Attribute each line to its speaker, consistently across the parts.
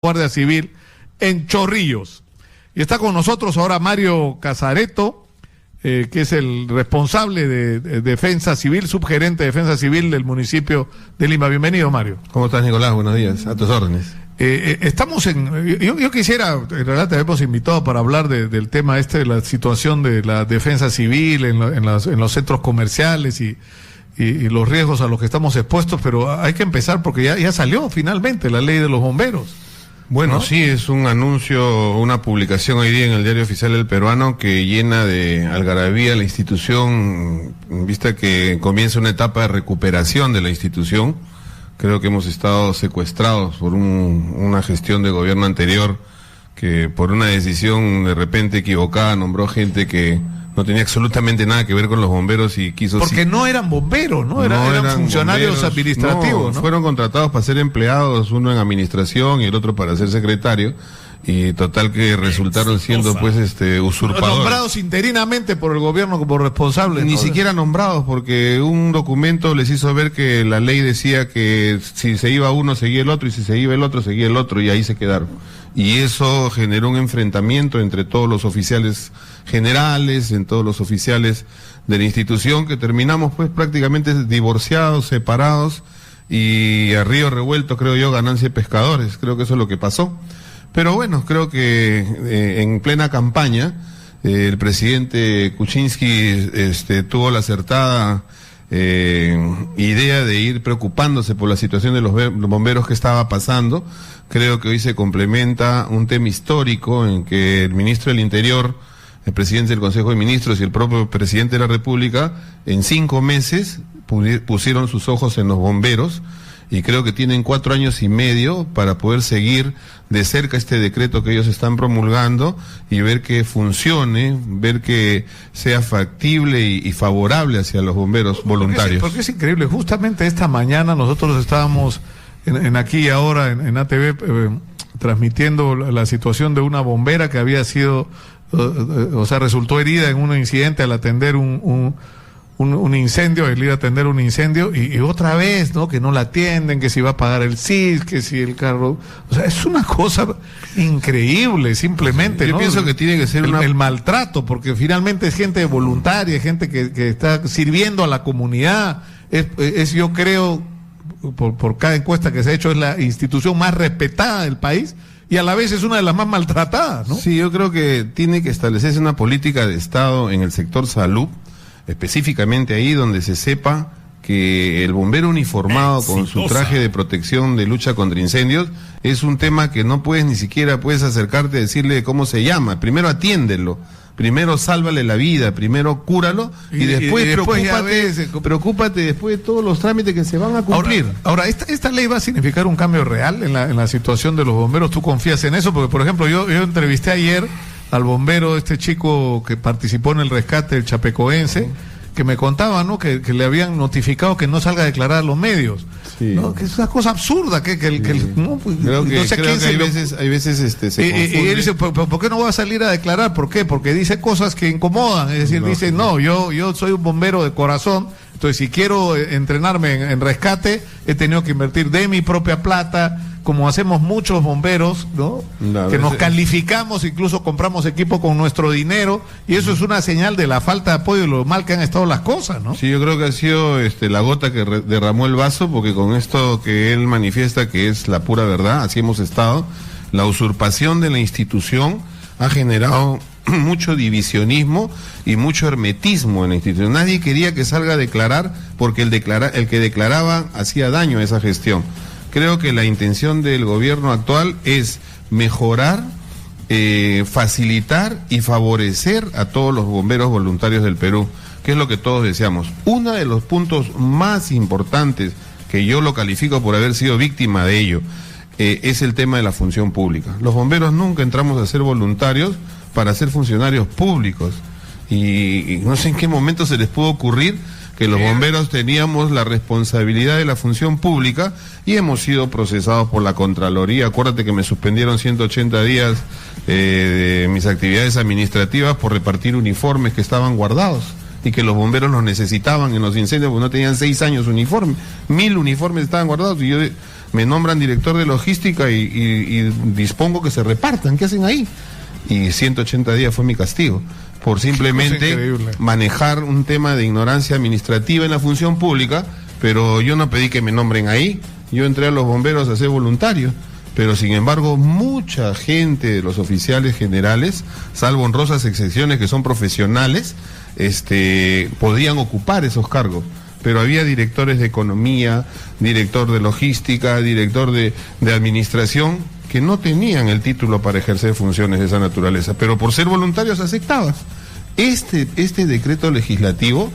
Speaker 1: Guardia Civil en Chorrillos. Y está con nosotros ahora Mario Casareto, que es el responsable de Defensa Civil, subgerente de Defensa Civil del municipio de Lima. Bienvenido, Mario.
Speaker 2: ¿Cómo estás, Nicolás? Buenos días, a tus órdenes.
Speaker 1: Estamos yo quisiera, en realidad te hemos invitado para hablar del tema de la situación de la defensa civil en los centros comerciales y los riesgos a los que estamos expuestos, pero hay que empezar porque ya salió finalmente la ley de los bomberos.
Speaker 2: Bueno,
Speaker 1: ¿no?
Speaker 2: Sí, es un anuncio, una publicación hoy día en el Diario Oficial del Peruano que llena de algarabía la institución, vista que comienza una etapa de recuperación de la institución. Creo que hemos estado secuestrados por una gestión de gobierno anterior que por una decisión de repente equivocada nombró gente que no tenía absolutamente nada que ver con los bomberos y quiso...
Speaker 1: Porque no eran bomberos, ¿no? Eran funcionarios bomberos, administrativos, ¿no?
Speaker 2: Fueron contratados para ser empleados, uno en administración y el otro para ser secretario, y total que resultaron siendo usurpadores.
Speaker 1: Nombrados interinamente por el gobierno como responsables.
Speaker 2: Ni siquiera nombrados, porque un documento les hizo ver que la ley decía que si se iba uno seguía el otro y si se iba el otro seguía el otro, y ahí se quedaron. Y eso generó un enfrentamiento entre todos los oficiales generales, en todos los oficiales de la institución, que terminamos pues prácticamente divorciados, separados, y a río revuelto, creo yo, ganancia de pescadores. Creo que eso es lo que pasó. Pero bueno, creo que en plena campaña el presidente Kuczynski tuvo la acertada idea de ir preocupándose por la situación de los bomberos que estaba pasando. Creo que hoy se complementa un tema histórico en que el ministro del Interior, el presidente del Consejo de Ministros y el propio presidente de la República en 5 meses pusieron sus ojos en los bomberos, y creo que tienen 4 años y medio para poder seguir de cerca este decreto que ellos están promulgando y ver que funcione, ver que sea factible y favorable hacia los bomberos voluntarios.
Speaker 1: Porque es increíble, justamente esta mañana nosotros estábamos en Aquí y Ahora, en ATV, transmitiendo la situación de una bombera que había sido, resultó herida en un incidente al atender un incendio, el ir a atender un incendio, y otra vez, ¿no? Que no la atienden, que si va a pagar el CIS, que si el carro... O sea, es una cosa increíble, simplemente,
Speaker 2: Yo
Speaker 1: ¿no?
Speaker 2: pienso que tiene que ser
Speaker 1: el maltrato, porque finalmente es gente voluntaria, gente que está sirviendo a la comunidad. Yo creo, por cada encuesta que se ha hecho, es la institución más respetada del país, y a la vez es una de las más maltratadas, ¿no?
Speaker 2: Sí, yo creo que tiene que establecerse una política de Estado en el sector salud, específicamente ahí donde se sepa que el bombero uniformado con su traje de protección de lucha contra incendios es un tema que no puedes, ni siquiera puedes acercarte a decirle cómo se llama. Primero atiéndelo, primero sálvale la vida, primero cúralo y después preocúpate después de todos los trámites que se van a cumplir.
Speaker 1: Ahora esta ley va a significar un cambio real en la situación de los bomberos. ¿Tú confías en eso? Porque, por ejemplo, yo entrevisté ayer al bombero, este chico que participó en el rescate del chapecoense, que me contaba, ¿no? Que le habían notificado que no salga a declarar a los medios. Sí. ¿No? Que es una cosa absurda, no, pues,
Speaker 2: creo que hay veces se confunde.
Speaker 1: Y él dice, ¿por qué no va a salir a declarar? ¿Por qué? Porque dice cosas que incomodan, es decir, dice, yo soy un bombero de corazón, entonces si quiero entrenarme en rescate, he tenido que invertir de mi propia plata, como hacemos muchos bomberos, ¿no? Que nos calificamos, incluso compramos equipo con nuestro dinero, y eso es una señal de la falta de apoyo y lo mal que han estado las cosas, ¿no?
Speaker 2: Sí, yo creo que ha sido la gota que derramó el vaso, porque con esto que él manifiesta que es la pura verdad, así hemos estado, la usurpación de la institución ha generado mucho divisionismo y mucho hermetismo en la institución. Nadie quería que salga a declarar porque el que declaraba hacía daño a esa gestión. Creo que la intención del gobierno actual es mejorar, facilitar y favorecer a todos los bomberos voluntarios del Perú, que es lo que todos deseamos. Uno de los puntos más importantes, que yo lo califico por haber sido víctima de ello, es el tema de la función pública. Los bomberos nunca entramos a ser voluntarios para ser funcionarios públicos, y no sé en qué momento se les pudo ocurrir que los bomberos teníamos la responsabilidad de la función pública y hemos sido procesados por la Contraloría. Acuérdate que me suspendieron 180 días de mis actividades administrativas por repartir uniformes que estaban guardados. y que los bomberos los necesitaban en los incendios porque no tenían 6 años uniforme. 1000 uniformes estaban guardados y yo me nombran director de logística y dispongo que se repartan. ¿Qué hacen ahí? Y 180 días fue mi castigo por simplemente manejar un tema de ignorancia administrativa en la función pública, pero yo no pedí que me nombren ahí. Yo entré a los bomberos a ser voluntario, pero sin embargo mucha gente de los oficiales generales, salvo honrosas excepciones que son profesionales, podían ocupar esos cargos. Pero había directores de economía, director de logística, director de administración, que no tenían el título para ejercer funciones de esa naturaleza, pero por ser voluntarios aceptabas. Este decreto legislativo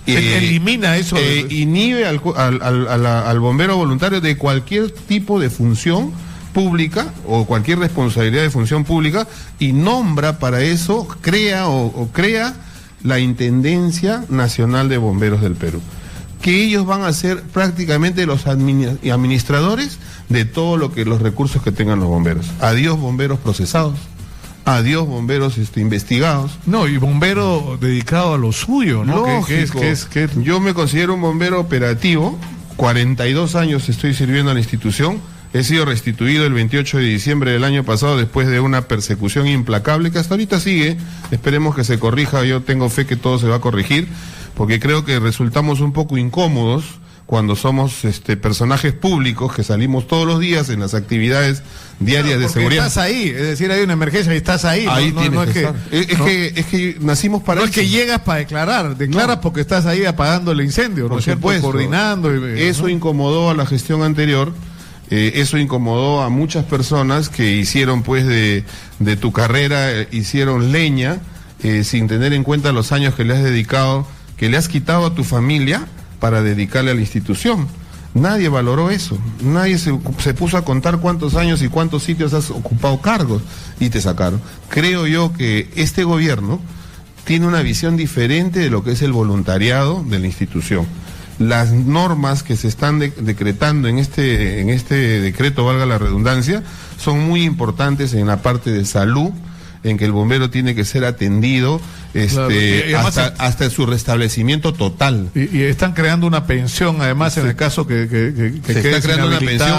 Speaker 1: elimina eso.
Speaker 2: Inhibe al bombero voluntario de cualquier tipo de función pública o cualquier responsabilidad de función pública y nombra para eso, crea la Intendencia Nacional de Bomberos del Perú, que ellos van a ser prácticamente los administradores de todo lo que los recursos que tengan los bomberos. Adiós bomberos procesados, adiós bomberos investigados.
Speaker 1: No, y bombero dedicado a lo suyo, ¿no?
Speaker 2: Lógico. Yo me considero un bombero operativo, 42 años estoy sirviendo a la institución. He sido restituido el 28 de diciembre del año pasado después de una persecución implacable que hasta ahorita sigue. Esperemos que se corrija, yo tengo fe que todo se va a corregir, porque creo que resultamos un poco incómodos cuando somos personajes públicos que salimos todos los días en las actividades diarias de seguridad.
Speaker 1: Estás ahí, es decir, hay una emergencia y estás ahí.
Speaker 2: Ahí tienes que estar. Es que nacimos para
Speaker 1: no
Speaker 2: eso.
Speaker 1: Es que llegas para declaras porque estás ahí apagando el incendio,
Speaker 2: por supuesto, coordinando. Eso incomodó a la gestión anterior. Eso incomodó a muchas personas que hicieron pues de tu carrera, hicieron leña, sin tener en cuenta los años que le has dedicado, que le has quitado a tu familia para dedicarle a la institución. Nadie valoró eso, nadie se puso a contar cuántos años y cuántos sitios has ocupado cargos y te sacaron. Creo yo que este gobierno tiene una visión diferente de lo que es el voluntariado de la institución. Las normas que se están decretando en este decreto, valga la redundancia, son muy importantes en la parte de salud, en que el bombero tiene que ser atendido hasta su restablecimiento total.
Speaker 1: Y están creando una pensión, además, en el caso que quede creando una pensión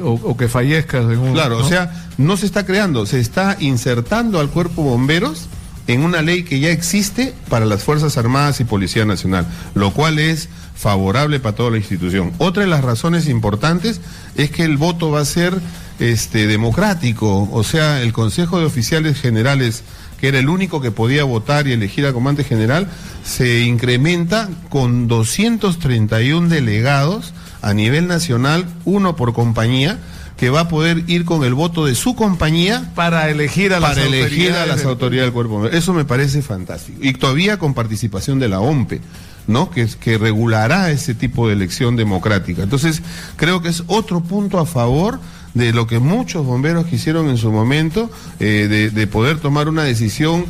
Speaker 1: o que fallezcas.
Speaker 2: Claro, ¿no? O sea, no se está creando, se está insertando al cuerpo bomberos en una ley que ya existe para las Fuerzas Armadas y Policía Nacional, lo cual es favorable para toda la institución. Otra de las razones importantes es que el voto va a ser democrático, o sea, el Consejo de Oficiales Generales, que era el único que podía votar y elegir al comandante general, se incrementa con 231 delegados a nivel nacional, uno por compañía, que va a poder ir con el voto de su compañía
Speaker 1: para elegir a las
Speaker 2: autoridades del cuerpo. Eso me parece fantástico. Y todavía con participación de la OMPE, ¿no? Que regulará ese tipo de elección democrática. Entonces, creo que es otro punto a favor de lo que muchos bomberos quisieron en su momento, de poder tomar una decisión,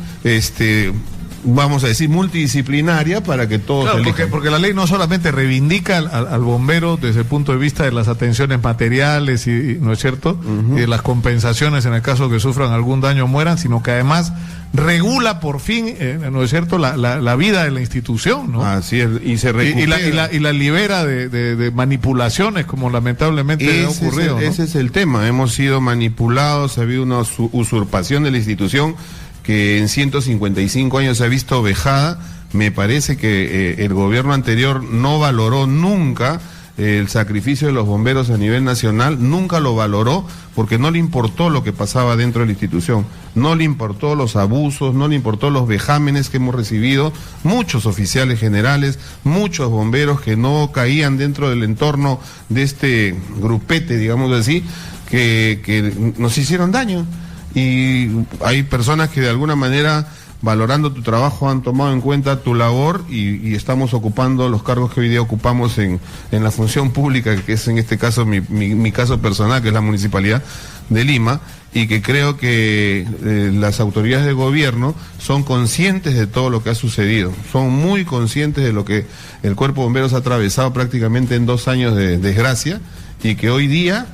Speaker 2: vamos a decir, multidisciplinaria para que todos elijan.
Speaker 1: Porque la ley no solamente reivindica al bombero desde el punto de vista de las atenciones materiales y ¿no es cierto? Y de las compensaciones en el caso que sufran algún daño o mueran, sino que además regula por fin, ¿no es cierto?, la vida de la institución, ¿no?
Speaker 2: Así es, y se recupera.
Speaker 1: Y la libera de manipulaciones, como lamentablemente ha ocurrido, ¿no?
Speaker 2: Ese es el tema, hemos sido manipulados, ha habido una usurpación de la institución que en 155 años se ha visto vejada. Me parece que el gobierno anterior no valoró nunca el sacrificio de los bomberos a nivel nacional, nunca lo valoró porque no le importó lo que pasaba dentro de la institución, no le importó los abusos, no le importó los vejámenes que hemos recibido, muchos oficiales generales, muchos bomberos que no caían dentro del entorno de este grupete, digamos así, que nos hicieron daño. Y hay personas que de alguna manera, valorando tu trabajo, han tomado en cuenta tu labor y estamos ocupando los cargos que hoy día ocupamos en la función pública, que es en este caso mi caso personal, que es la Municipalidad de Lima, y que creo que las autoridades de gobierno son conscientes de todo lo que ha sucedido, son muy conscientes de lo que el Cuerpo de Bomberos ha atravesado prácticamente en 2 años de desgracia, y que hoy día,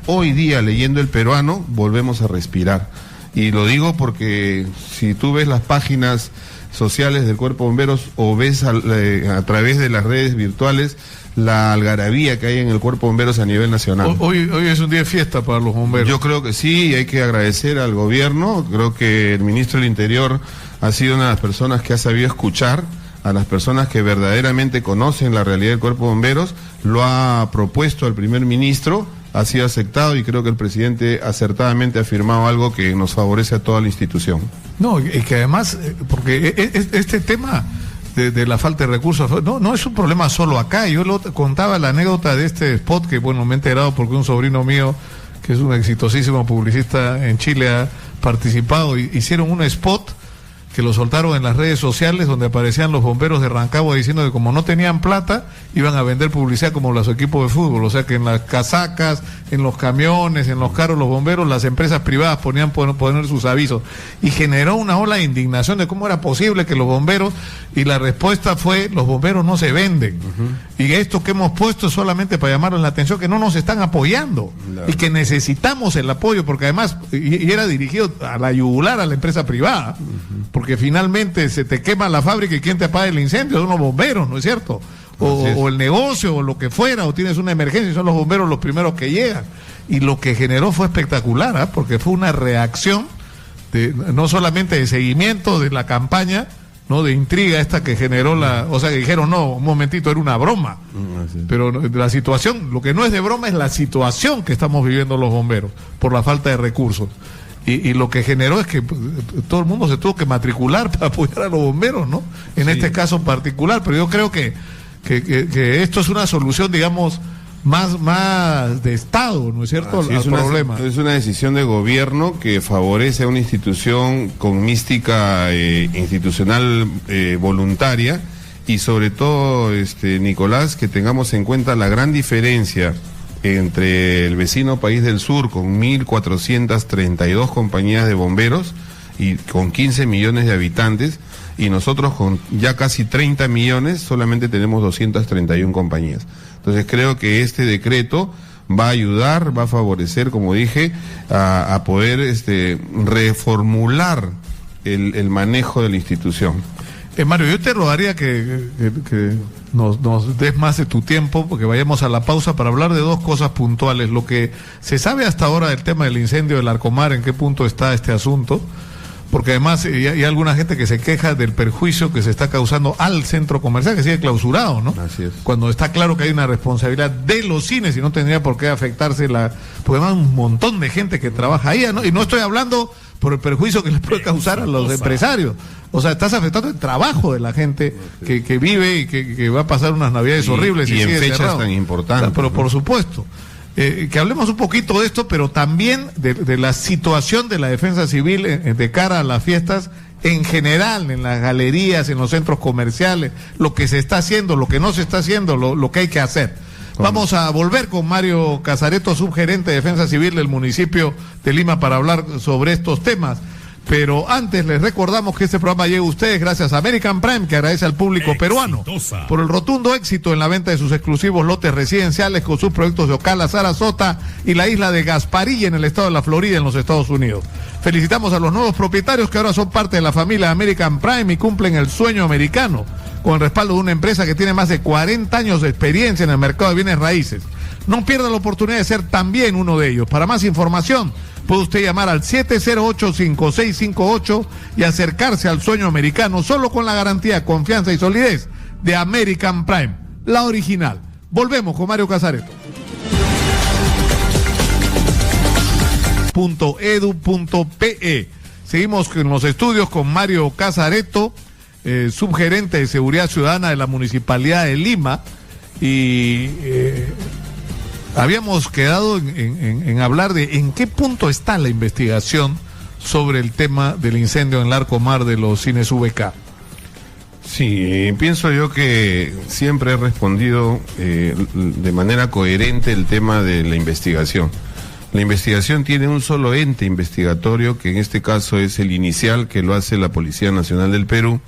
Speaker 2: leyendo El Peruano, volvemos a respirar. Y lo digo porque si tú ves las páginas sociales del Cuerpo de Bomberos o ves a través de las redes virtuales la algarabía que hay en el Cuerpo de Bomberos a nivel nacional.
Speaker 1: Hoy es un día de fiesta para los bomberos.
Speaker 2: Yo creo que sí, hay que agradecer al gobierno. Creo que el ministro del Interior ha sido una de las personas que ha sabido escuchar a las personas que verdaderamente conocen la realidad del Cuerpo de Bomberos, lo ha propuesto al primer ministro, ha sido aceptado y creo que el presidente acertadamente ha firmado algo que nos favorece a toda la institución.
Speaker 1: No, y que además, porque este tema de la falta de recursos, no es un problema solo acá. Yo contaba la anécdota de este spot que, bueno, me he enterado porque un sobrino mío, que es un exitosísimo publicista en Chile, ha participado. Hicieron un spot que lo soltaron en las redes sociales donde aparecían los bomberos de Rancagua diciendo que como no tenían plata iban a vender publicidad como los equipos de fútbol, o sea que en las casacas, en los camiones, en los carros, los bomberos, las empresas privadas ponían poner sus avisos y generó una ola de indignación de cómo era posible que los bomberos, y la respuesta fue: los bomberos no se venden, y esto que hemos puesto es solamente para llamarles la atención que no nos están apoyando, y que necesitamos el apoyo, porque además, y era dirigido a la yugular a la empresa privada, porque finalmente se te quema la fábrica y ¿quién te apaga el incendio? Son los bomberos, ¿no es cierto? O el negocio, o lo que fuera, o tienes una emergencia y son los bomberos los primeros que llegan. Y lo que generó fue espectacular, porque fue una reacción no solamente de seguimiento de la campaña, no de intriga esta que generó o sea, que dijeron, no, un momentito, era una broma. Pero la situación, lo que no es de broma es la situación que estamos viviendo los bomberos por la falta de recursos. Y lo que generó es que todo el mundo se tuvo que matricular para apoyar a los bomberos, ¿no? En este caso particular, pero yo creo que esto es una solución, digamos, más de Estado, ¿no es cierto?, al problema.
Speaker 2: Es una decisión de gobierno que favorece a una institución con mística institucional voluntaria, y sobre todo, Nicolás, que tengamos en cuenta la gran diferencia entre el vecino país del sur con 1.432 compañías de bomberos y con 15 millones de habitantes, y nosotros con ya casi 30 millones solamente tenemos 231 compañías. Entonces creo que este decreto va a ayudar, va a favorecer, como dije, a poder reformular el manejo de la institución.
Speaker 1: Mario, yo te rogaría que nos des más de tu tiempo, porque vayamos a la pausa para hablar de dos cosas puntuales. Lo que se sabe hasta ahora del tema del incendio del Larcomar, en qué punto está este asunto, porque además hay alguna gente que se queja del perjuicio que se está causando al centro comercial, que sigue clausurado, ¿no?
Speaker 2: Así es.
Speaker 1: Cuando está claro que hay una responsabilidad de los cines y no tendría por qué afectarse porque además un montón de gente que trabaja ahí, ¿no? Y no estoy hablando por el perjuicio que les puede causar a los empresarios. O sea, estás afectando el trabajo de la gente que vive y que va a pasar unas navidades horribles.
Speaker 2: Y en fechas cerrado. Tan importantes.
Speaker 1: Pero por supuesto. Que hablemos un poquito de esto, pero también de la situación de la defensa civil de cara a las fiestas en general, en las galerías, en los centros comerciales, lo que se está haciendo, lo que no se está haciendo, lo que hay que hacer. Vamos a volver con Mario Casareto, subgerente de Defensa Civil del municipio de Lima, para hablar sobre estos temas. Pero antes les recordamos que este programa llega a ustedes gracias a American Prime, que agradece al público peruano por el rotundo éxito en la venta de sus exclusivos lotes residenciales con sus proyectos de Ocala, Sarasota y la isla de Gasparilla en el estado de la Florida, en los Estados Unidos. Felicitamos a los nuevos propietarios que ahora son parte de la familia American Prime y cumplen el sueño americano con el respaldo de una empresa que tiene más de 40 años de experiencia en el mercado de bienes raíces. No pierda la oportunidad de ser también uno de ellos. Para más información, puede usted llamar al 708-5658 y acercarse al sueño americano solo con la garantía, confianza y solidez de American Prime, la original. Volvemos con Mario Casareto. .edu.pe. Seguimos en los estudios con Mario Casareto, subgerente de Seguridad Ciudadana de la Municipalidad de Lima, y habíamos quedado en hablar de en qué punto está la investigación sobre el tema del incendio en Larcomar de los cines VK.
Speaker 2: Sí, pienso yo que siempre he respondido de manera coherente el tema de la investigación. La investigación tiene un solo ente investigatorio, que en este caso es el inicial, que lo hace la Policía Nacional del Perú,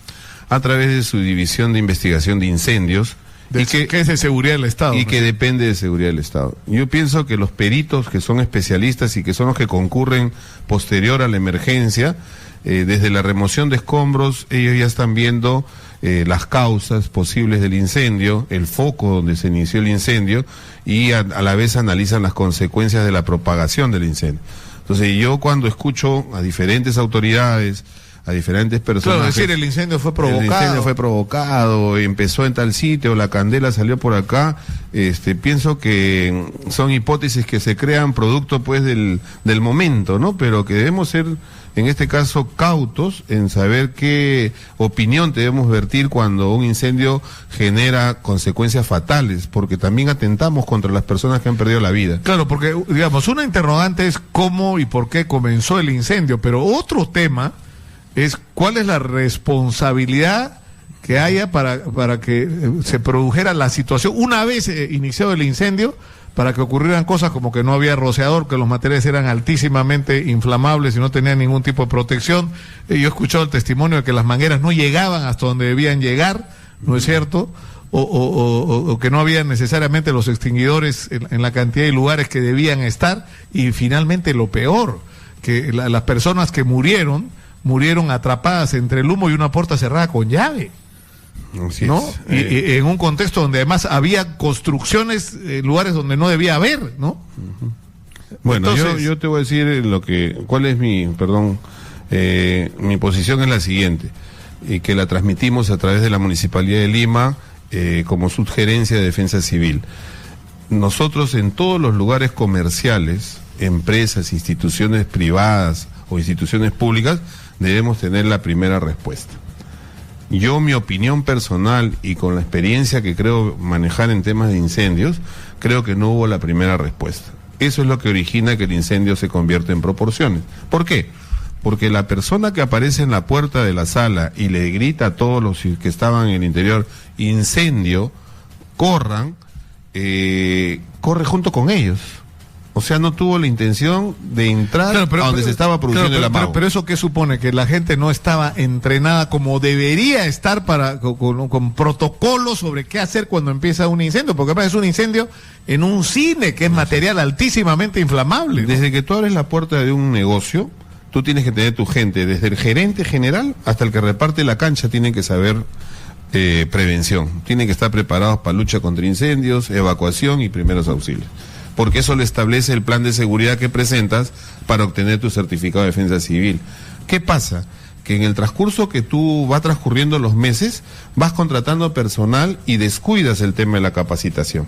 Speaker 2: a través de su División de Investigación de Incendios,
Speaker 1: que es de seguridad del Estado.
Speaker 2: Y que depende de seguridad del Estado. Yo pienso que los peritos, que son especialistas y que son los que concurren posterior a la emergencia, desde la remoción de escombros, ellos ya están viendo las causas posibles del incendio, el foco donde se inició el incendio, y a la vez analizan las consecuencias de la propagación del incendio. Entonces yo cuando escucho a diferentes autoridades, a diferentes personas.
Speaker 1: Claro, es decir, el incendio fue provocado.
Speaker 2: El incendio fue provocado, empezó en tal sitio, la candela salió por acá. Pienso que son hipótesis que se crean producto pues del momento, ¿no? Pero que debemos ser, en este caso, cautos en saber qué opinión debemos vertir cuando un incendio genera consecuencias fatales, porque también atentamos contra las personas que han perdido la vida.
Speaker 1: Claro, porque, digamos, una interrogante es cómo y por qué comenzó el incendio, pero otro tema es cuál es la responsabilidad que haya para que se produjera la situación una vez iniciado el incendio, para que ocurrieran cosas como que no había rociador, que los materiales eran altísimamente inflamables y no tenían ningún tipo de protección. Yo he escuchado el testimonio de que las mangueras no llegaban hasta donde debían llegar, ¿no es cierto? O que no había necesariamente los extinguidores en la cantidad de lugares que debían estar, y finalmente lo peor, que las personas que murieron atrapadas entre el humo y una puerta cerrada con llave.
Speaker 2: Así
Speaker 1: ¿no?
Speaker 2: es.
Speaker 1: Y en un contexto donde además había construcciones, lugares donde no debía haber, ¿no?
Speaker 2: Uh-huh. Bueno, entonces, yo te voy a decir cuál es mi posición es la siguiente, y que la transmitimos a través de la Municipalidad de Lima como Subgerencia de Defensa Civil. Nosotros en todos los lugares comerciales, empresas, instituciones privadas o instituciones públicas, debemos tener la primera respuesta. Yo, mi opinión personal y con la experiencia que creo manejar en temas de incendios, creo que no hubo la primera respuesta. Eso es lo que origina que el incendio se convierta en proporciones. ¿Por qué? Porque la persona que aparece en la puerta de la sala y le grita a todos los que estaban en el interior, incendio, corran, corre junto con ellos. O sea, no tuvo la intención de entrar a donde se estaba produciendo el amago.
Speaker 1: Pero eso, ¿qué supone? Que la gente no estaba entrenada como debería estar con protocolos sobre qué hacer cuando empieza un incendio, porque además es un incendio en un cine, que es material altísimamente inflamable, ¿no?
Speaker 2: Desde que tú abres la puerta de un negocio, tú tienes que tener tu gente, desde el gerente general hasta el que reparte la cancha, tienen que saber prevención, tienen que estar preparados para lucha contra incendios, evacuación y primeros auxilios, porque eso lo establece el plan de seguridad que presentas para obtener tu certificado de defensa civil. ¿Qué pasa? Que en el transcurso que tú vas transcurriendo los meses, vas contratando personal y descuidas el tema de la capacitación.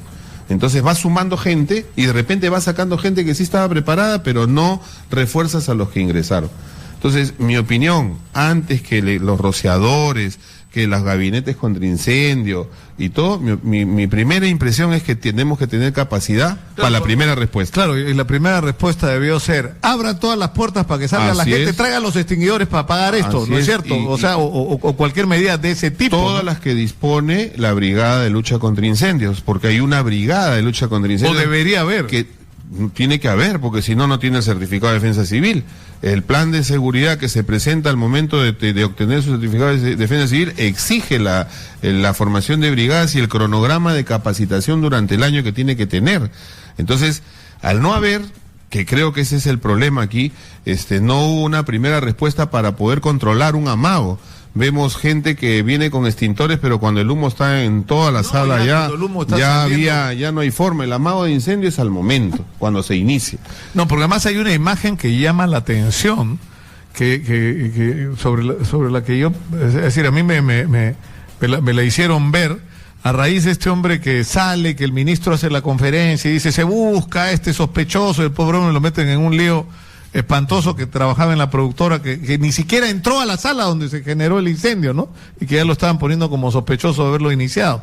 Speaker 2: Entonces vas sumando gente y de repente vas sacando gente que sí estaba preparada, pero no refuerzas a los que ingresaron. Entonces, mi opinión, antes que los rociadores, que los gabinetes contra incendio y todo, mi primera impresión es que tenemos que tener capacidad para la primera respuesta.
Speaker 1: Claro, y la primera respuesta debió ser: abran todas las puertas para que salga la gente, traigan los extinguidores para apagar esto, ¿no es cierto? O cualquier medida de ese tipo.
Speaker 2: Todas las que dispone la Brigada de Lucha contra Incendios, porque hay una brigada de lucha contra incendios.
Speaker 1: O debería haber.
Speaker 2: Que tiene que haber, porque si no, no tiene el certificado de defensa civil. El plan de seguridad que se presenta al momento de obtener su certificado de defensa civil exige la formación de brigadas y el cronograma de capacitación durante el año que tiene que tener. Entonces, al no haber, que creo que ese es el problema aquí, no hubo una primera respuesta para poder controlar un amago. Vemos gente que viene con extintores, pero cuando el humo está en toda la sala ya no hay forma. El amago de incendio es al momento, cuando se inicia.
Speaker 1: No, porque además hay una imagen que llama la atención, que sobre la que yo, es decir, a mí me la hicieron ver a raíz de este hombre que sale, que el ministro hace la conferencia y dice: se busca a este sospechoso, el pobre hombre lo meten en un lío espantoso, que trabajaba en la productora, que ni siquiera entró a la sala donde se generó el incendio, ¿no? Y que ya lo estaban poniendo como sospechoso de haberlo iniciado.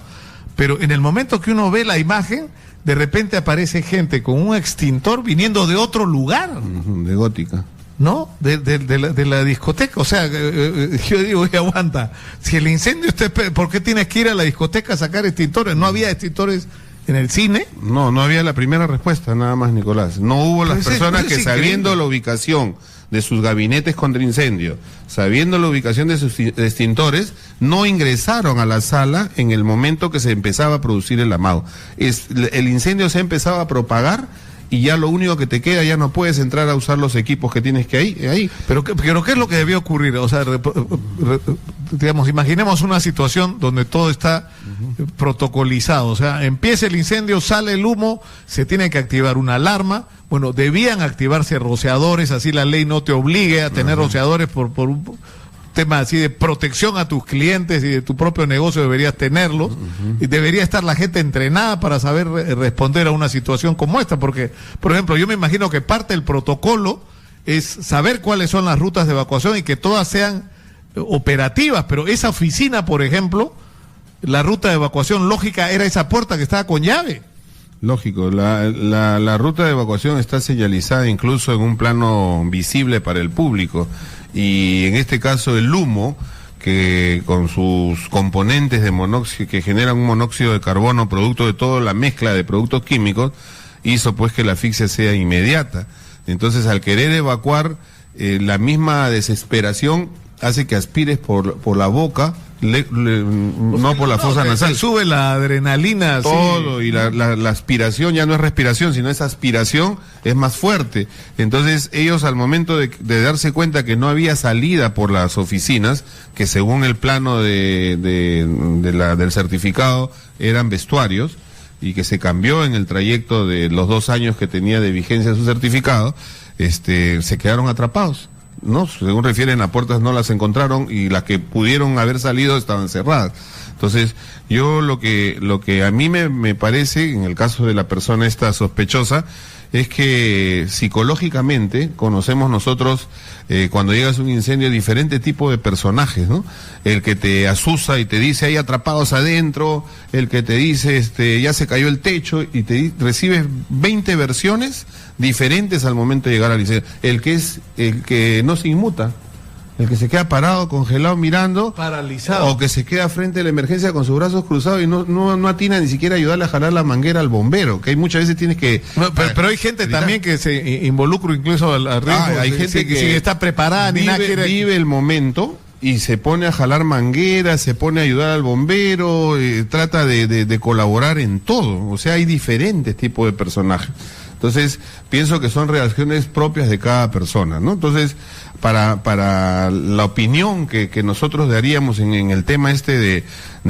Speaker 1: Pero en el momento que uno ve la imagen, de repente aparece gente con un extintor viniendo de otro lugar.
Speaker 2: De Gótica.
Speaker 1: ¿No? De la discoteca. O sea, yo digo: oye, aguanta, si el incendio está, ¿por qué tienes que ir a la discoteca a sacar extintores? ¿No había extintores en el cine?
Speaker 2: No había la primera respuesta, nada más, Nicolás. No hubo las personas que, sabiendo la ubicación de sus gabinetes contra incendio, sabiendo la ubicación de sus extintores, no ingresaron a la sala en el momento que se empezaba a producir el amado. El incendio se empezaba a propagar y ya lo único que te queda, ya no puedes entrar a usar los equipos que tienes que ahí.
Speaker 1: Pero ¿qué es lo que debió ocurrir? O sea, digamos, imaginemos una situación donde todo está protocolizado. O sea, empieza el incendio, sale el humo, se tiene que activar una alarma. Bueno, debían activarse rociadores, así la ley no te obligue a tener rociadores por un tema así de protección a tus clientes y de tu propio negocio, deberías tenerlos, y debería estar la gente entrenada para saber responder a una situación como esta, porque, por ejemplo, yo me imagino que parte del protocolo es saber cuáles son las rutas de evacuación y que todas sean operativas, pero esa oficina, por ejemplo, la ruta de evacuación lógica era esa puerta que estaba con llave.
Speaker 2: Lógico, la ruta de evacuación está señalizada incluso en un plano visible para el público, y en este caso el humo, que con sus componentes de monóxido, que generan un monóxido de carbono producto de toda la mezcla de productos químicos, hizo pues que la asfixia sea inmediata. Entonces, al querer evacuar, la misma desesperación hace que aspires por la boca, no por la fosa nasal.
Speaker 1: Sube la adrenalina.
Speaker 2: Todo, y la aspiración ya no es respiración, sino esa aspiración es más fuerte. Entonces ellos, al momento de darse cuenta que no había salida por las oficinas, que según el plano del certificado eran vestuarios, y que se cambió en el trayecto de los 2 años que tenía de vigencia su certificado, se quedaron atrapados. No, según refieren, las puertas no las encontraron y las que pudieron haber salido estaban cerradas. Entonces, yo lo que a mí me parece, en el caso de la persona esta sospechosa, es que psicológicamente conocemos nosotros, cuando llegas a un incendio, diferente tipo de personajes, ¿no? El que te asusa y te dice, hay atrapados adentro, el que te dice, ya se cayó el techo, y recibes 20 versiones diferentes al momento de llegar al incendio. El que no se inmuta, el que se queda parado, congelado, mirando,
Speaker 1: paralizado,
Speaker 2: o que se queda frente a la emergencia con sus brazos cruzados y no atina ni siquiera a ayudarle a jalar la manguera al bombero, que hay muchas veces tienes que...
Speaker 1: pero hay gente también que se involucra incluso al riesgo.
Speaker 2: Hay gente que
Speaker 1: está preparada,
Speaker 2: vive el momento y se pone a jalar mangueras, se pone a ayudar al bombero, trata de colaborar en todo. O sea, hay diferentes tipos de personajes. Entonces, pienso que son reacciones propias de cada persona, ¿no? Entonces, para la opinión que nosotros daríamos en el tema de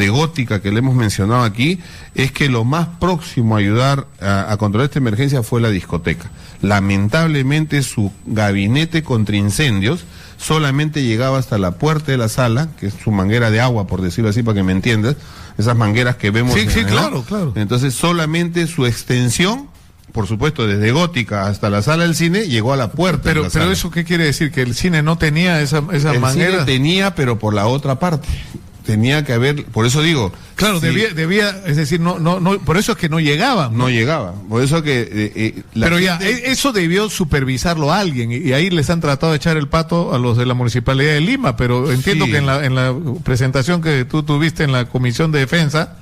Speaker 2: Gótica, que le hemos mencionado aquí, es que lo más próximo a ayudar a controlar esta emergencia fue la discoteca. Lamentablemente, su gabinete contra incendios solamente llegaba hasta la puerta de la sala, que es su manguera de agua, por decirlo así, para que me entiendas, esas mangueras que vemos.
Speaker 1: Sí, claro.
Speaker 2: Entonces, solamente su extensión, por supuesto, desde Gótica hasta la sala del cine, llegó a la puerta.
Speaker 1: Pero ¿eso qué quiere decir? ¿Que el cine no tenía esa manguera?
Speaker 2: El cine tenía, pero por la otra parte. Tenía que haber, por eso digo...
Speaker 1: Claro, sí, debía, es decir, no, por eso es que no llegaba.
Speaker 2: No llegaba, por eso que...
Speaker 1: pero ya, eso debió supervisarlo alguien, y ahí les han tratado de echar el pato a los de la Municipalidad de Lima, pero entiendo que en la presentación que tú tuviste en la Comisión de Defensa,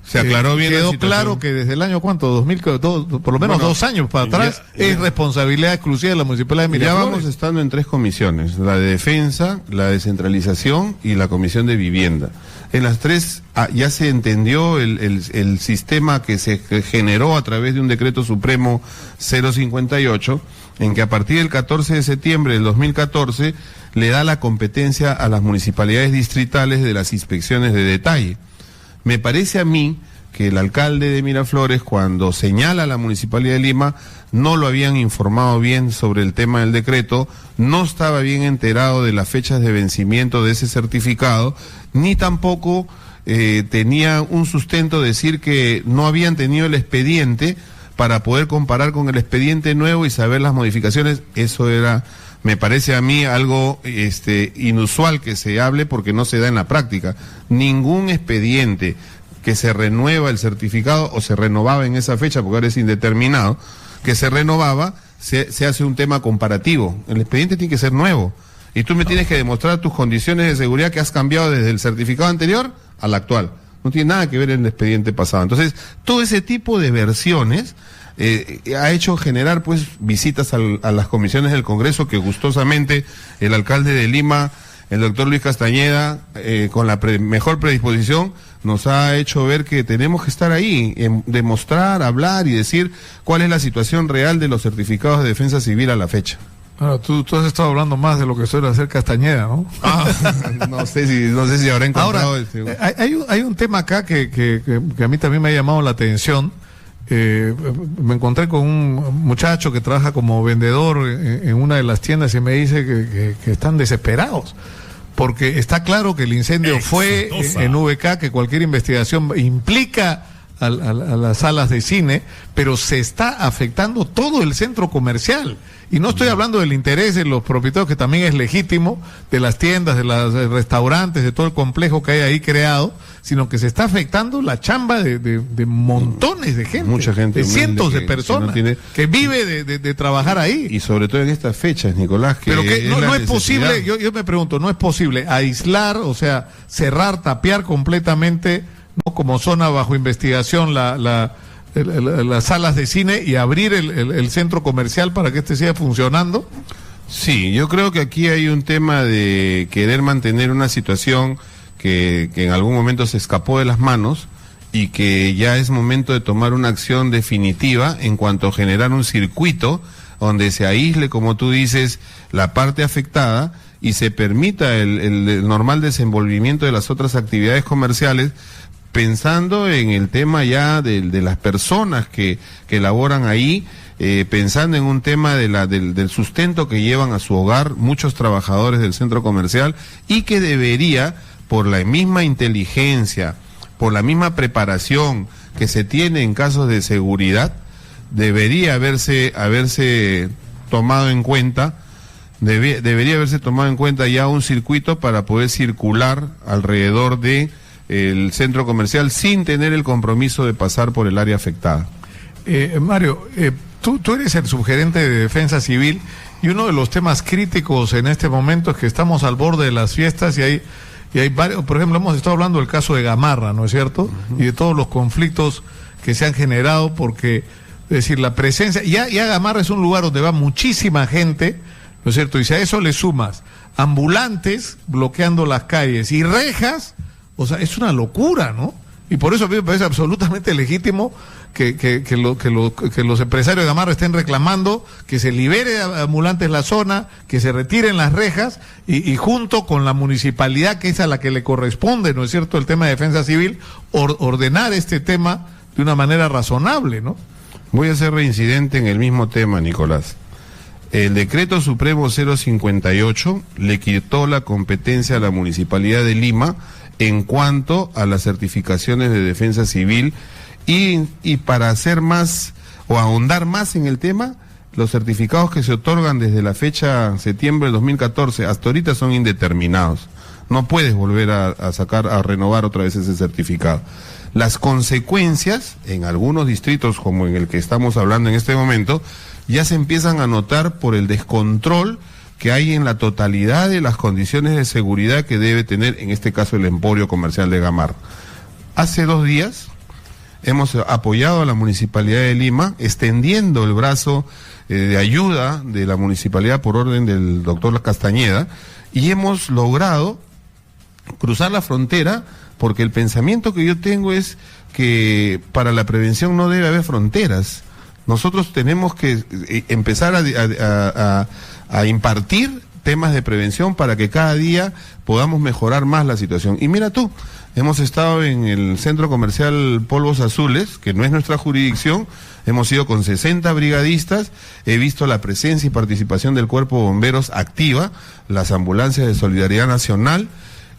Speaker 2: se aclaró bien.
Speaker 1: Quedó claro que desde el año, ¿cuánto? 2002, por lo menos 2 años para atrás, es responsabilidad exclusiva de la Municipalidad de Miraflores.
Speaker 2: Ya vamos estando en 3 comisiones, la de defensa, la de descentralización y la comisión de vivienda. En las 3 ya se entendió el sistema que se generó a través de un decreto supremo 058, en que a partir del 14 de septiembre del 2014 le da la competencia a las municipalidades distritales de las inspecciones de detalle. Me parece a mí que el alcalde de Miraflores, cuando señala a la Municipalidad de Lima, no lo habían informado bien sobre el tema del decreto, no estaba bien enterado de las fechas de vencimiento de ese certificado, ni tampoco tenía un sustento decir que no habían tenido el expediente para poder comparar con el expediente nuevo y saber las modificaciones. Eso era, me parece a mí, algo inusual que se hable, porque no se da en la práctica. Ningún expediente que se renueva el certificado o se renovaba en esa fecha, porque ahora es indeterminado, que se renovaba, se hace un tema comparativo. El expediente tiene que ser nuevo. Y tú me tienes que demostrar tus condiciones de seguridad que has cambiado desde el certificado anterior al actual. No tiene nada que ver el expediente pasado. Entonces, todo ese tipo de versiones ha hecho generar pues visitas a las comisiones del Congreso que gustosamente el alcalde de Lima, el doctor Luis Castañeda, con la mejor predisposición, nos ha hecho ver que tenemos que estar ahí, demostrar, hablar y decir cuál es la situación real de los certificados de defensa civil a la fecha.
Speaker 1: Bueno, tú has estado hablando más de lo que suele hacer Castañeda, ¿no?
Speaker 2: No sé si habrá encontrado.
Speaker 1: Ahora, hay un tema acá que a mí también me ha llamado la atención. Me encontré con un muchacho que trabaja como vendedor en una de las tiendas y me dice que están desesperados. Porque está claro que el incendio fue en VK, que cualquier investigación implica a las salas de cine, pero se está afectando todo el centro comercial. Y no estoy hablando del interés de los propietarios, que también es legítimo, de las tiendas, de los restaurantes, de todo el complejo que hay ahí creado, sino que se está afectando la chamba de montones de gente,
Speaker 2: mucha gente,
Speaker 1: de cientos de personas que vive de trabajar ahí.
Speaker 2: Y sobre todo en estas fechas, Nicolás, que
Speaker 1: pero que no es
Speaker 2: necesidad.
Speaker 1: posible, yo me pregunto, ¿no es posible aislar, o sea, cerrar, tapiar completamente, no como zona bajo investigación las salas de cine y abrir el centro comercial para que este siga funcionando?
Speaker 2: Sí, yo creo que aquí hay un tema de querer mantener una situación que en algún momento se escapó de las manos y que ya es momento de tomar una acción definitiva en cuanto a generar un circuito donde se aísle, como tú dices, la parte afectada y se permita el normal desenvolvimiento de las otras actividades comerciales, pensando en el tema ya de las personas que laboran ahí, pensando en un tema del sustento que llevan a su hogar muchos trabajadores del centro comercial, y que debería, por la misma inteligencia, por la misma preparación que se tiene en casos de seguridad, debería haberse tomado en cuenta, debería haberse tomado en cuenta ya un circuito para poder circular alrededor de el centro comercial sin tener el compromiso de pasar por el área afectada.
Speaker 1: Mario, tú eres el subgerente de Defensa Civil, y uno de los temas críticos en este momento es que estamos al borde de las fiestas y hay varios. Por ejemplo, hemos estado hablando del caso de Gamarra, ¿no es cierto? Y de todos los conflictos que se han generado, porque, es decir, la presencia, ya Gamarra es un lugar donde va muchísima gente, ¿no es cierto? Y si a eso le sumas ambulantes bloqueando las calles y rejas, o sea, es una locura, ¿no? Y por eso a mí me parece absolutamente legítimo que los empresarios de Gamarra estén reclamando que se libere a ambulantes la zona, que se retiren las rejas, y junto con la municipalidad, que es a la que le corresponde, ¿no es cierto?, el tema de defensa civil, ordenar este tema de una manera razonable, ¿no?
Speaker 2: Voy a ser reincidente en el mismo tema, Nicolás. El decreto supremo 058 le quitó la competencia a la Municipalidad de Lima en cuanto a las certificaciones de defensa civil, y para hacer más o ahondar más en el tema, los certificados que se otorgan desde la fecha septiembre del 2014 hasta ahorita son indeterminados. No puedes volver a renovar otra vez ese certificado. Las consecuencias en algunos distritos, como en el que estamos hablando en este momento, ya se empiezan a notar por el descontrol que hay en la totalidad de las condiciones de seguridad que debe tener, en este caso, el emporio comercial de Gamarra. Hace 2 días hemos apoyado a la Municipalidad de Lima, extendiendo el brazo de ayuda de la Municipalidad por orden del doctor Castañeda, y hemos logrado cruzar la frontera, porque el pensamiento que yo tengo es que para la prevención no debe haber fronteras. Nosotros tenemos que empezar a impartir temas de prevención para que cada día podamos mejorar más la situación. Y mira tú, hemos estado en el centro comercial Polvos Azules, que no es nuestra jurisdicción, hemos ido con 60 brigadistas, he visto la presencia y participación del Cuerpo de Bomberos activa, las ambulancias de Solidaridad Nacional,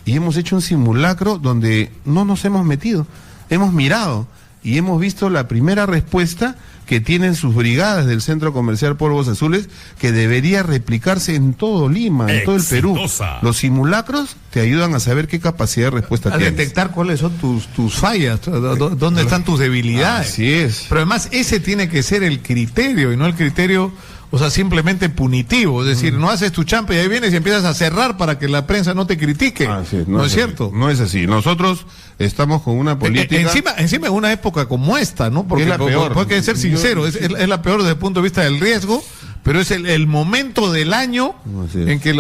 Speaker 2: y hemos hecho un simulacro donde no nos hemos metido, hemos mirado y hemos visto la primera respuesta que tienen sus brigadas del centro comercial Polvos Azules, que debería replicarse en todo Lima, en todo el Perú. Los simulacros te ayudan a saber qué capacidad de respuesta tienes.
Speaker 1: A detectar cuáles son tus fallas, dónde están tus debilidades.
Speaker 2: Así es.
Speaker 1: Pero además ese tiene que ser el criterio, y no el criterio, o sea, simplemente punitivo, es decir, no haces tu champa y ahí vienes y empiezas a cerrar para que la prensa no te critique. ¿No es cierto?
Speaker 2: No es así. Nosotros estamos con una política...
Speaker 1: Encima en una época como esta, ¿no? Porque
Speaker 2: es la peor.
Speaker 1: Porque hay que ser sincero, es la peor desde el punto de vista del riesgo, pero es el momento del año en que,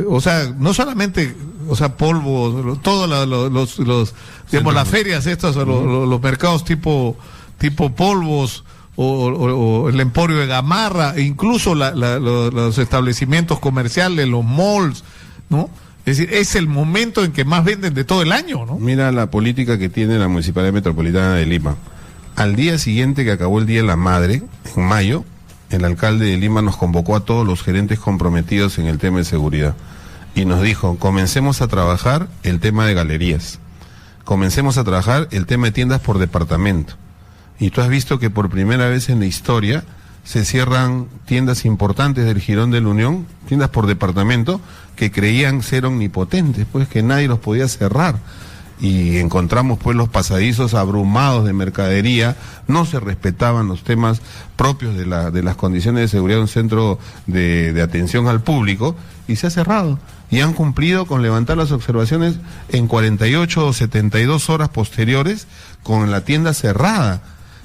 Speaker 1: o sea, no solamente, o sea, polvo, todos los digamos, las ferias estas, los mercados tipo polvos, o el emporio de Gamarra, e incluso los establecimientos comerciales, los malls, ¿no? Es decir, es el momento en que más venden de todo el año, ¿no?
Speaker 2: Mira la política que tiene la Municipalidad Metropolitana de Lima. Al día siguiente que acabó el Día de la Madre, en mayo, el alcalde de Lima nos convocó a todos los gerentes comprometidos en el tema de seguridad y nos dijo, comencemos a trabajar el tema de galerías, comencemos a trabajar el tema de tiendas por departamento. Y tú has visto que por primera vez en la historia se cierran tiendas importantes del Jirón de la Unión, tiendas por departamento, que creían ser omnipotentes, pues que nadie los podía cerrar. Y encontramos pues los pasadizos abrumados de mercadería, no se respetaban los temas propios de las condiciones de seguridad de un centro de atención al público, y se ha cerrado. Y han cumplido con levantar las observaciones en 48 o 72 horas posteriores con la tienda cerrada.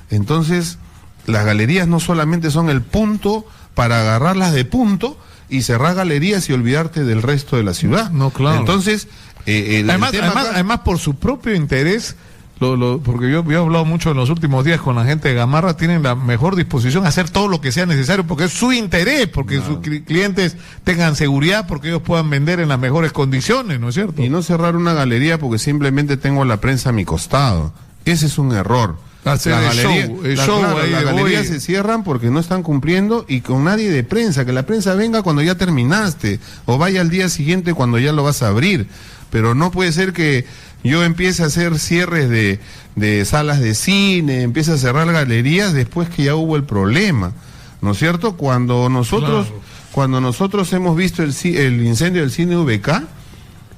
Speaker 2: Entonces, las galerías no solamente son el punto para agarrarlas de punto y cerrar galerías y olvidarte del resto de la ciudad.
Speaker 1: No, claro.
Speaker 2: Entonces,
Speaker 1: además por su propio interés, porque yo he hablado mucho en los últimos días con la gente de Gamarra, tienen la mejor disposición a hacer todo lo que sea necesario, porque es su interés, porque sus clientes tengan seguridad, porque ellos puedan vender en las mejores condiciones, ¿no es cierto?
Speaker 2: Y no cerrar una galería porque simplemente tengo la prensa a mi costado. Ese es un error. Las galerías se cierran porque no están cumpliendo y con nadie de prensa, que la prensa venga cuando ya terminaste o vaya al día siguiente cuando ya lo vas a abrir, pero no puede ser que yo empiece a hacer cierres de salas de cine, empiece a cerrar galerías después que ya hubo el problema, ¿no es cierto? Cuando nosotros hemos visto el incendio del cine VK,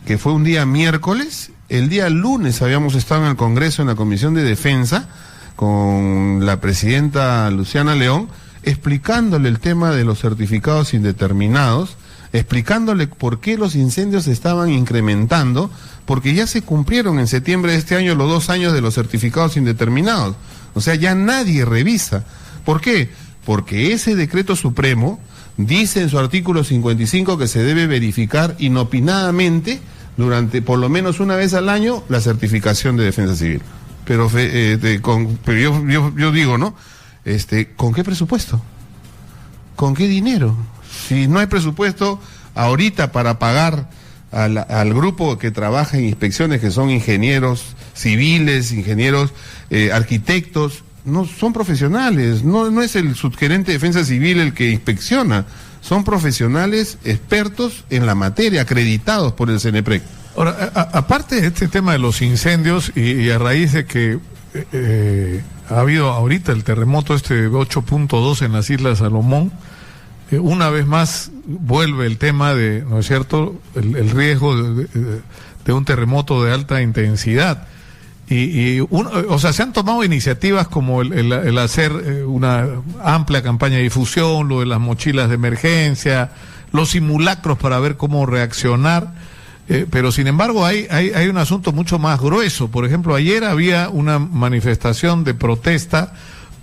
Speaker 2: que fue un día miércoles, el día lunes habíamos estado en el Congreso en la Comisión de Defensa con la presidenta Luciana León, explicándole el tema de los certificados indeterminados, explicándole por qué los incendios se estaban incrementando, porque ya se cumplieron en septiembre de este año los 2 años de los certificados indeterminados. O sea, ya nadie revisa. ¿Por qué? Porque ese decreto supremo dice en su artículo 55 que se debe verificar inopinadamente durante por lo menos una vez al año la certificación de defensa civil. Pero yo digo, ¿no? ¿Con qué presupuesto? ¿Con qué dinero? Si no hay presupuesto ahorita para pagar al grupo que trabaja en inspecciones, que son ingenieros civiles, ingenieros arquitectos, no son profesionales, no es el subgerente de defensa civil el que inspecciona, son profesionales expertos en la materia, acreditados por el CNPREC.
Speaker 1: Ahora, aparte de este tema de los incendios y a raíz de que ha habido ahorita el terremoto 8.2 en las Islas Salomón, una vez más vuelve el tema de, ¿no es cierto?, el riesgo de un terremoto de alta intensidad. O sea, se han tomado iniciativas como el hacer una amplia campaña de difusión, lo de las mochilas de emergencia, los simulacros para ver cómo reaccionar. Pero sin embargo hay un asunto mucho más grueso. Por ejemplo, ayer había una manifestación de protesta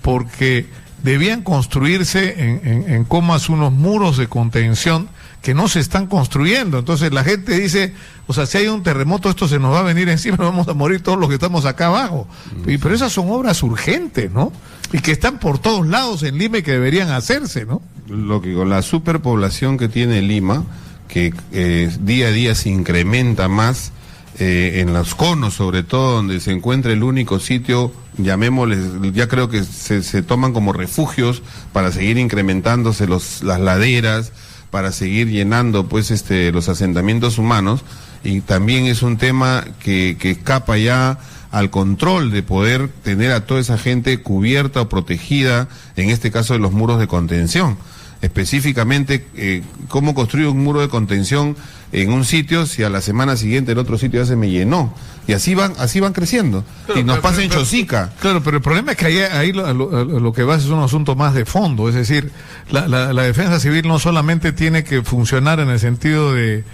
Speaker 1: porque debían construirse en Comas unos muros de contención que no se están construyendo. Entonces la gente dice, o sea, si hay un terremoto esto se nos va a venir encima, vamos a morir todos los que estamos acá abajo. Pero esas son obras urgentes, ¿no? Y que están por todos lados en Lima y que deberían hacerse, ¿no?
Speaker 2: Lo que con la superpoblación que tiene Lima, que día a día se incrementa más en los conos, sobre todo donde se encuentra el único sitio, llamémosles, ya creo que se toman como refugios para seguir incrementándose las laderas, para seguir llenando pues los asentamientos humanos, y también es un tema que escapa ya al control de poder tener a toda esa gente cubierta o protegida, en este caso de los muros de contención. específicamente cómo construir un muro de contención en un sitio si a la semana siguiente el otro sitio ya se me llenó. Y así van creciendo.
Speaker 1: Claro,
Speaker 2: y nos pasa en Chosica.
Speaker 1: Claro, pero el problema es que ahí lo que va es un asunto más de fondo. Es decir, la defensa civil no solamente tiene que funcionar en el sentido de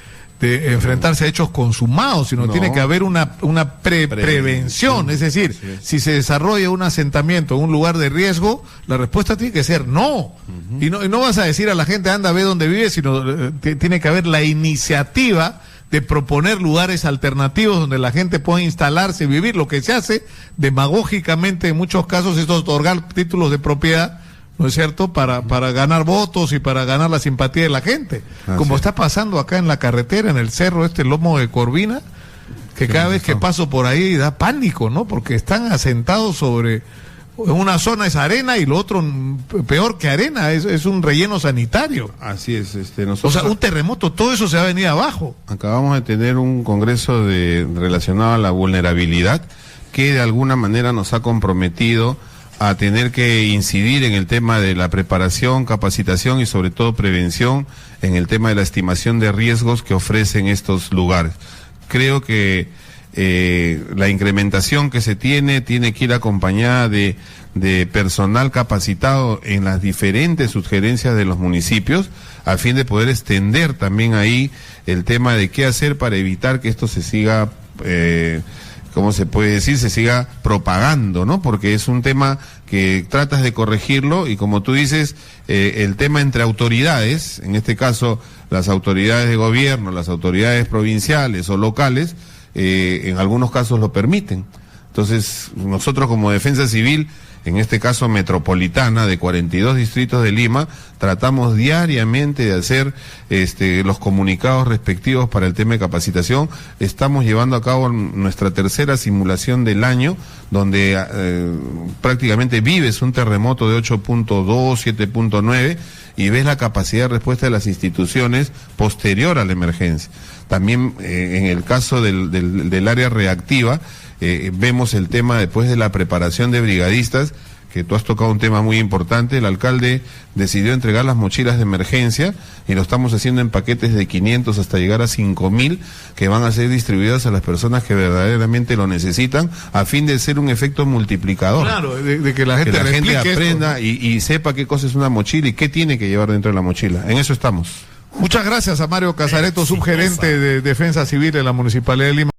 Speaker 1: enfrentarse a hechos consumados, sino tiene que haber una prevención. Es decir, si se desarrolla un asentamiento en un lugar de riesgo, la respuesta tiene que ser no. Y no vas a decir a la gente, anda, ve dónde vive, sino tiene que haber la iniciativa de proponer lugares alternativos donde la gente pueda instalarse y vivir. Lo que se hace demagógicamente en muchos casos es otorgar títulos de propiedad, ¿no es cierto?, para ganar votos y para ganar la simpatía de la gente. Como está pasando acá en la carretera, en el cerro Lomo de Corvina, que cada vez que paso por ahí da pánico, ¿no? Porque están asentados sobre una zona es arena y lo otro, peor que arena, es un relleno sanitario.
Speaker 2: Así es, nosotros...
Speaker 1: O sea, un terremoto, todo eso se va a venir abajo.
Speaker 2: Acabamos de tener un congreso relacionado a la vulnerabilidad que de alguna manera nos ha comprometido a tener que incidir en el tema de la preparación, capacitación y sobre todo prevención en el tema de la estimación de riesgos que ofrecen estos lugares. Creo que la incrementación que se tiene que ir acompañada de personal capacitado en las diferentes sugerencias de los municipios, a fin de poder extender también ahí el tema de qué hacer para evitar que esto se siga ¿cómo se puede decir? Se siga propagando, ¿no? Porque es un tema que tratas de corregirlo y como tú dices, el tema entre autoridades, en este caso las autoridades de gobierno, las autoridades provinciales o locales, en algunos casos lo permiten. Entonces, nosotros como Defensa Civil, en este caso metropolitana de 42 distritos de Lima, tratamos diariamente de hacer los comunicados respectivos para el tema de capacitación. Estamos llevando a cabo nuestra tercera simulación del año, donde prácticamente vives un terremoto de 8.2, 7.9 y ves la capacidad de respuesta de las instituciones posterior a la emergencia. También en el caso del área reactiva, vemos el tema después de la preparación de brigadistas, que tú has tocado un tema muy importante. El alcalde decidió entregar las mochilas de emergencia y lo estamos haciendo en paquetes de 500 hasta llegar a 5.000 que van a ser distribuidas a las personas que verdaderamente lo necesitan, a fin de ser un efecto multiplicador.
Speaker 1: Claro, de que la gente
Speaker 2: aprenda y sepa qué cosa es una mochila y qué tiene que llevar dentro de la mochila. En eso estamos.
Speaker 1: Muchas gracias a Mario Casareto, subgerente de Defensa Civil de la Municipalidad de Lima.